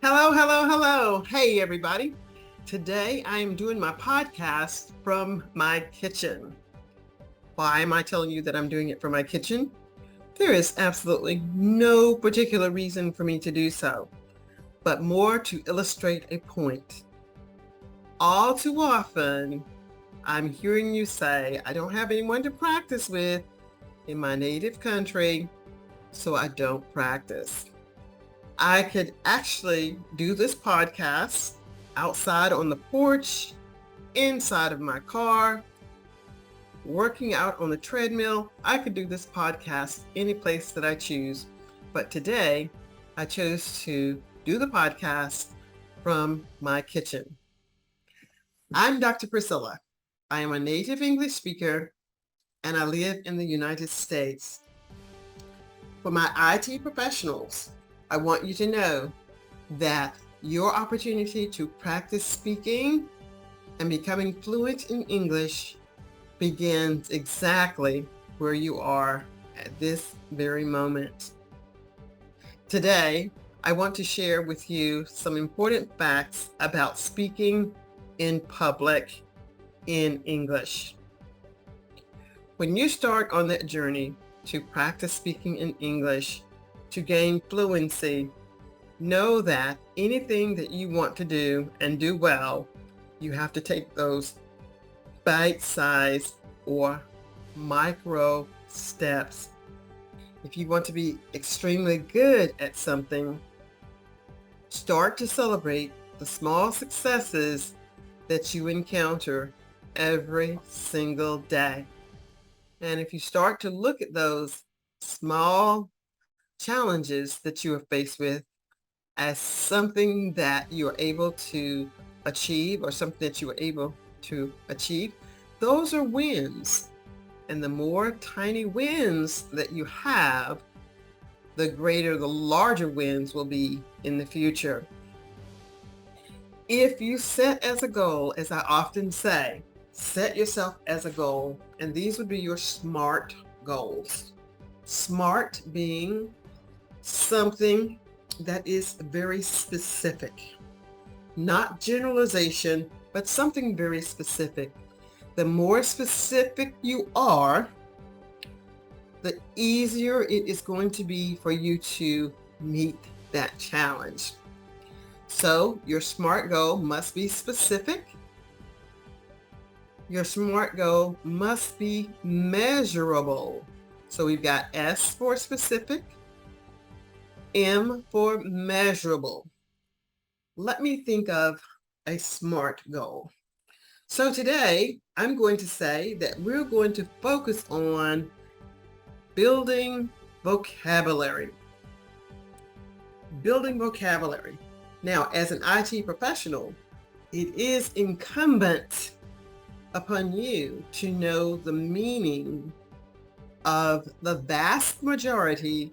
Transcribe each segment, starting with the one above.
Hello, hello, hello. Hey, everybody. Today I am doing my podcast from my kitchen. Why am I telling you that I'm doing it from my kitchen? There is absolutely no particular reason for me to do so, but more to illustrate a point. All too often, I'm hearing you say, I don't have anyone to practice with in my native country, so I don't practice. I could actually do this podcast outside on the porch, inside of my car, working out on the treadmill. I could do this podcast any place that I choose. But today, I chose to do the podcast from my kitchen. I'm Dr. Priscilla. I am a native English speaker and I live in the United States. For my IT professionals, I want you to know that your opportunity to practice speaking and becoming fluent in English begins exactly where you are at this very moment. Today, I want to share with you some important facts about speaking in public in English. When you start on that journey to practice speaking in English, to gain fluency, know that anything that you want to do and do well, you have to take those bite-sized or micro steps. If you want to be extremely good at something, start to celebrate the small successes that you encounter every single day. And if you start to look at those small challenges that you are faced with as something that you are able to achieve or something that you are able to achieve, those are wins. And the more tiny wins that you have, the greater the larger wins will be in the future. If you set as a goal, as I often say, set yourself as a goal, and these would be your SMART goals. SMART being something that is very specific, not generalization, but something very specific. The more specific you are, the easier it is going to be for you to meet that challenge. So your SMART goal must be specific. Your SMART goal must be measurable. So we've got S for specific, M for measurable. Let me think of a SMART goal. So today, I'm going to say that we're going to focus on building vocabulary. Building vocabulary. Now, as an IT professional, it is incumbent upon you to know the meaning of the vast majority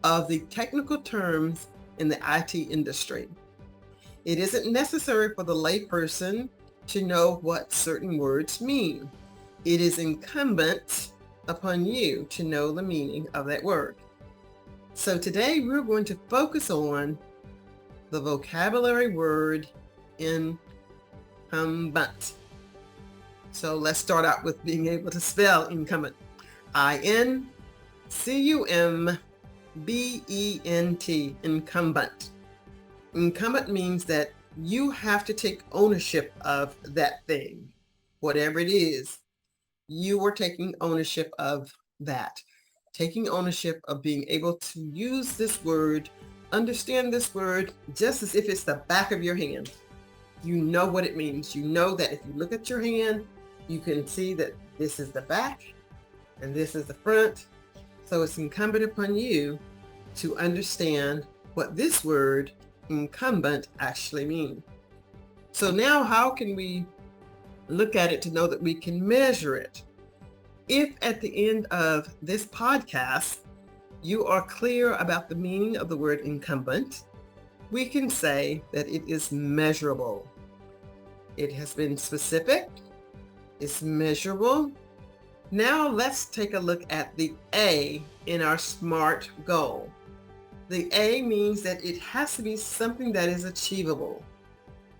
of the technical terms in the IT industry. It isn't necessary for the layperson to know what certain words mean. It is incumbent upon you to know the meaning of that word. So today we're going to focus on the vocabulary word incumbent. So let's start out with being able to spell incumbent. I-N-C-U-M-B-E-N-T, incumbent. Incumbent means that you have to take ownership of that thing. Whatever it is, you are taking ownership of that. Taking ownership of being able to use this word, understand this word, just as if it's the back of your hand. You know what it means. You know that if you look at your hand, you can see that this is the back and this is the front. So it's incumbent upon you to understand what this word incumbent actually means. So now how can we look at it to know that we can measure it? If at the end of this podcast, you are clear about the meaning of the word incumbent, we can say that it is measurable. It has been specific, it's measurable. Now let's take a look at the A in our SMART goal. The A means that it has to be something that is achievable.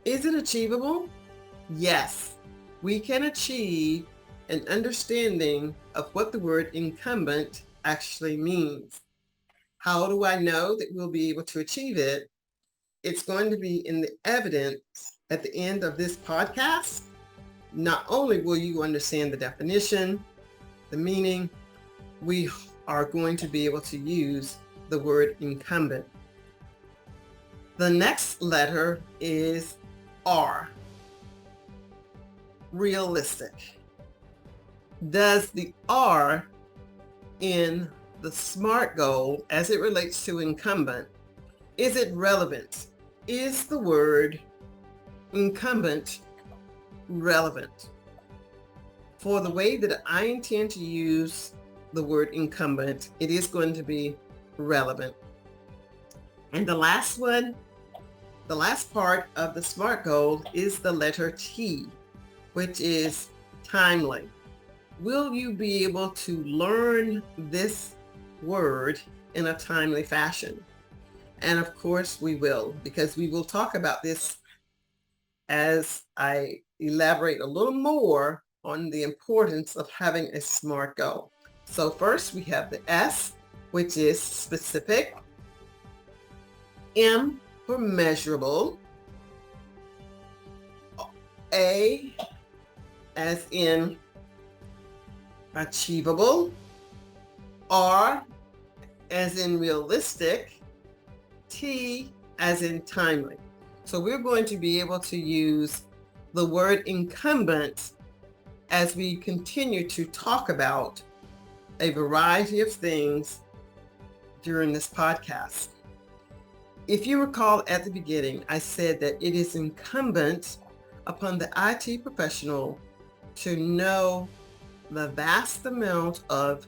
Is it achievable? Yes. We can achieve an understanding of what the word incumbent actually means. How do I know that we'll be able to achieve it? It's going to be in the evidence at the end of this podcast. Not only will you understand the definition, the meaning, we are going to be able to use the word incumbent. The next letter is R, realistic. Does the R in the SMART goal as it relates to incumbent, is it relevant? Is the word incumbent relevant? For the way that I intend to use the word incumbent, it is going to be relevant. And the last one, the last part of the SMART goal is the letter T, which is timely. Will you be able to learn this word in a timely fashion? And of course we will, because we will talk about this as I elaborate a little more on the importance of having a SMART goal. So first we have the S, which is specific. M for measurable. A as in achievable. R as in realistic. T as in timely. So we're going to be able to use the word incumbent as we continue to talk about a variety of things during this podcast. If you recall at the beginning, I said that it is incumbent upon the IT professional to know the vast amount of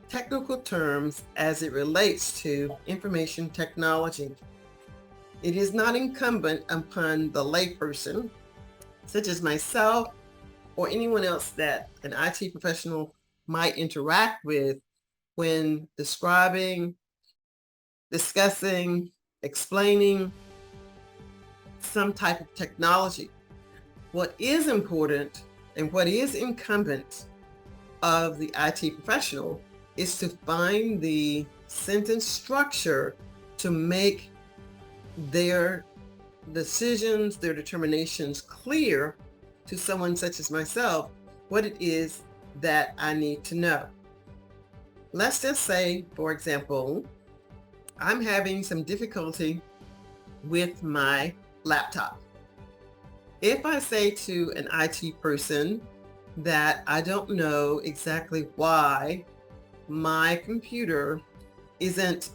technical terms as it relates to information technology. It is not incumbent upon the layperson, such as myself or anyone else that an IT professional might interact with when describing, discussing, explaining some type of technology. What is important and what is incumbent of the IT professional is to find the sentence structure to make their decisions, their determinations clear to someone such as myself, what it is that I need to know. Let's just say, for example, I'm having some difficulty with my laptop. If I say to an IT person that I don't know exactly why my computer isn't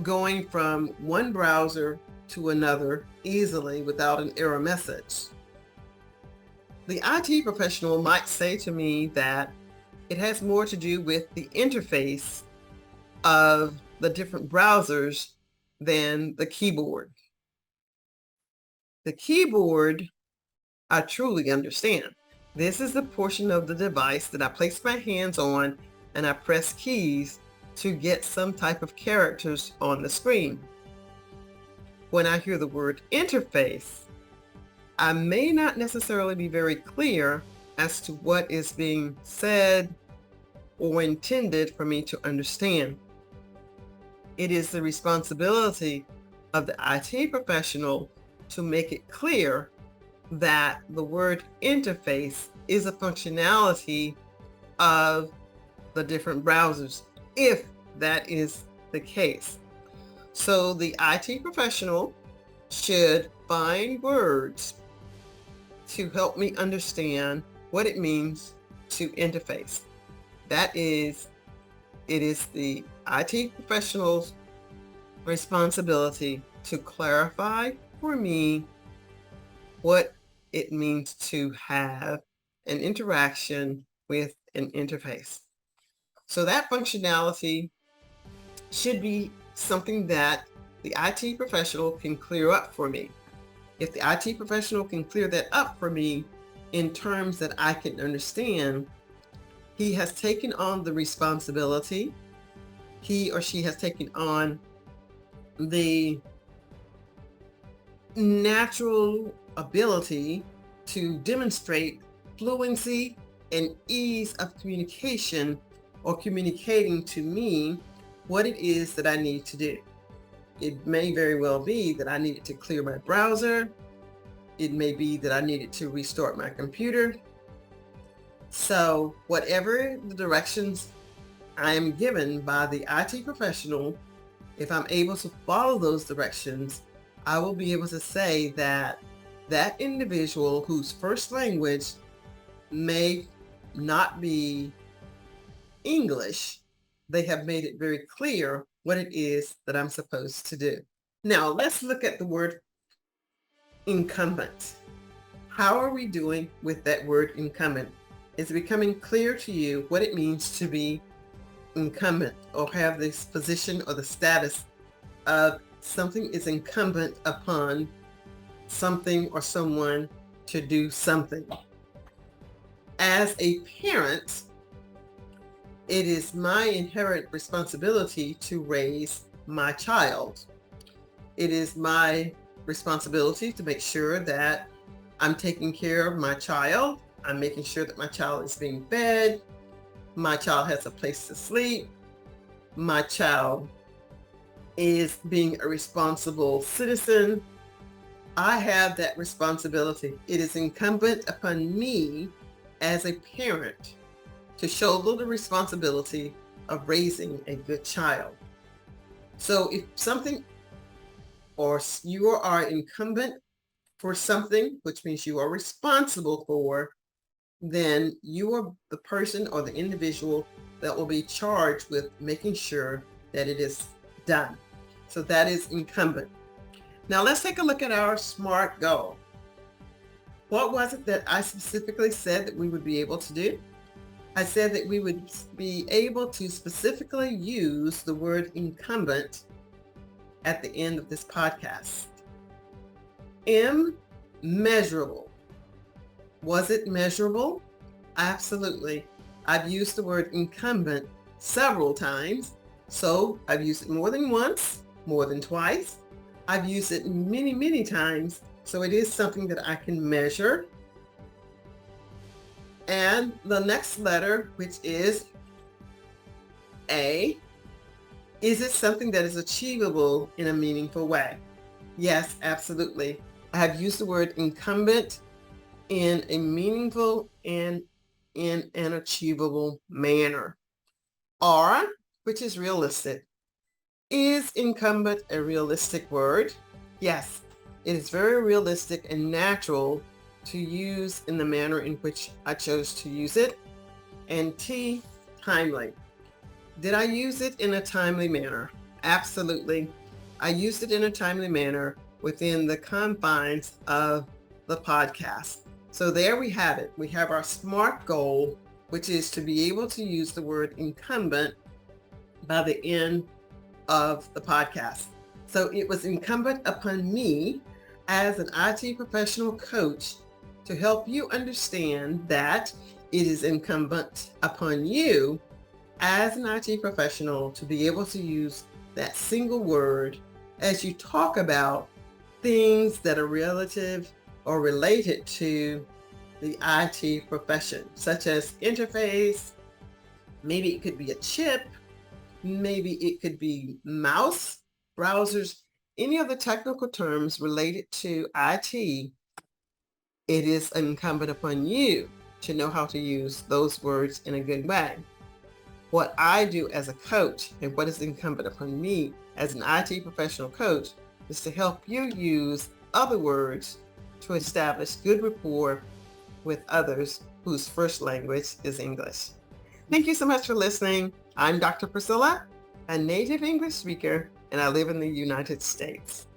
going from one browser to another easily without an error message, the IT professional might say to me that it has more to do with the interface of the different browsers than the keyboard. The keyboard, I truly understand. This is the portion of the device that I place my hands on and I press keys to get some type of characters on the screen. When I hear the word interface, I may not necessarily be very clear as to what is being said or intended for me to understand. It is the responsibility of the IT professional to make it clear that the word interface is a functionality of the different browsers, if that is the case. So the IT professional should find words to help me understand what it means to interface. It is the IT professional's responsibility to clarify for me what it means to have an interaction with an interface. So that functionality should be something that the IT professional can clear up for me. If the IT professional can clear that up for me in terms that I can understand, he has taken on the responsibility. He or she has taken on the natural ability to demonstrate fluency and ease of communication or communicating to me what it is that I need to do. It may very well be that I needed to clear my browser. It may be that I needed to restart my computer. So whatever the directions I am given by the IT professional, if I'm able to follow those directions, I will be able to say that that individual whose first language may not be English, they have made it very clear what it is that I'm supposed to do. Now, let's look at the word incumbent. How are we doing with that word incumbent? Is it becoming clear to you what it means to be incumbent or have this position or the status of something is incumbent upon something or someone to do something? As a parent, it is my inherent responsibility to raise my child. It is my responsibility to make sure that I'm taking care of my child. I'm making sure that my child is being fed. My child has a place to sleep. My child is being a responsible citizen. I have that responsibility. It is incumbent upon me as a parent to shoulder the responsibility of raising a good child. So if something or you are incumbent for something, which means you are responsible for, then you are the person or the individual that will be charged with making sure that it is done. So that is incumbent. Now let's take a look at our SMART goal. What was it that I specifically said that we would be able to do? I said that we would be able to specifically use the word incumbent at the end of this podcast. Immeasurable. Was it measurable? Absolutely. I've used the word incumbent several times. So I've used it more than once, more than twice. I've used it many, many times. So it is something that I can measure. And the next letter, which is A, is it something that is achievable in a meaningful way? Yes, absolutely. I have used the word incumbent in a meaningful and in an achievable manner. R, which is realistic. Is incumbent a realistic word? Yes, it is very realistic and natural to use in the manner in which I chose to use it. And T, timely. Did I use it in a timely manner? Absolutely. I used it in a timely manner within the confines of the podcast. So there we have it. We have our SMART goal, which is to be able to use the word incumbent by the end of the podcast. So it was incumbent upon me as an IT professional coach to help you understand that it is incumbent upon you as an IT professional to be able to use that single word as you talk about things that are relative or related to the IT profession, such as interface. Maybe it could be a chip. Maybe it could be mouse, browsers, any of the technical terms related to IT. It is incumbent upon you to know how to use those words in a good way. What I do as a coach and what is incumbent upon me as an IT professional coach is to help you use other words to establish good rapport with others whose first language is English. Thank you so much for listening. I'm Dr. Priscilla, a native English speaker, and I live in the United States.